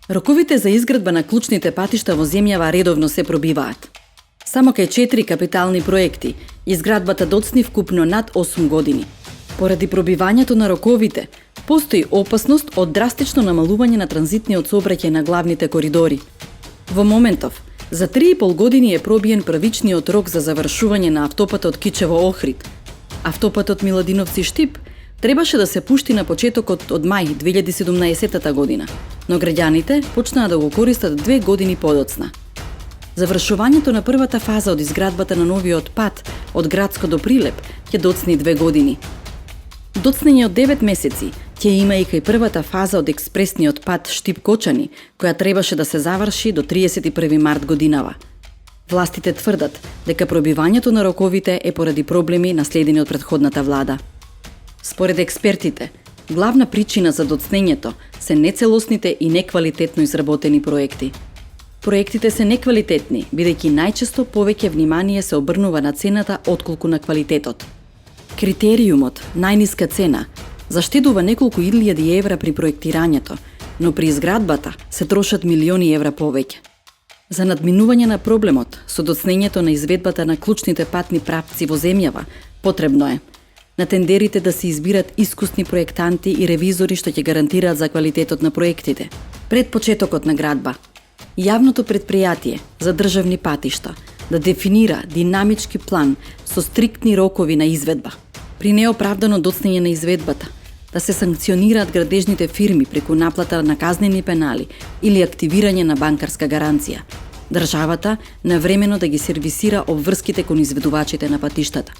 Роковите за изградба на клучните патишта во земјава редовно се пробиваат. Само кај 4 капитални проекти, изградбата доцни вкупно над 8 години. Поради пробивањето на роковите, постои опасност од драстично намалување на транзитниот сообраќај на главните коридори. Во моментов, за 3,5 години е пробиен првичниот рок за завршување на автопатот Кичево-Охрид. Автопатот Миладиновци-Штип требаше да се пушти на почетокот од мај 2017 година, но граѓаните почнаа да го користат 2 години подоцна. Завршувањето на првата фаза од изградбата на новиот пат од Градско до Прилеп ќе доцни 2 години. Доцнење од 9 месеци ќе има и кај првата фаза од експресниот пат Штип-Кочани, која требаше да се заврши до 31 март годинава. Властите тврдат дека пробивањето на роковите е поради проблеми наследени од претходната влада. Според експертите, главна причина за доцнењето се нецелосните и неквалитетно изработени проекти. Проектите се неквалитетни, бидејќи најчесто повеќе внимание се обрнува на цената отколку на квалитетот. Критериумот најниска цена заштедува неколку илјади евра при проектирањето, но при изградбата се трошат милиони евра повеќе. За надминување на проблемот со доцнењето на изведбата на клучните патни правци во земјава, потребно е на тендерите да се избират искусни проектанти и ревизори што ќе гарантираат за квалитетот на проектите. Пред почетокот на градба, јавното предпријатие за државни патишта да дефинира динамички план со стриктни рокови на изведба. При неоправдано доцнење на изведбата, да се санкционираат градежните фирми преку наплата на казнени пенали или активирање на банкарска гаранција. Државата навремено да ги сервисира обврските кон изведувачите на патиштата.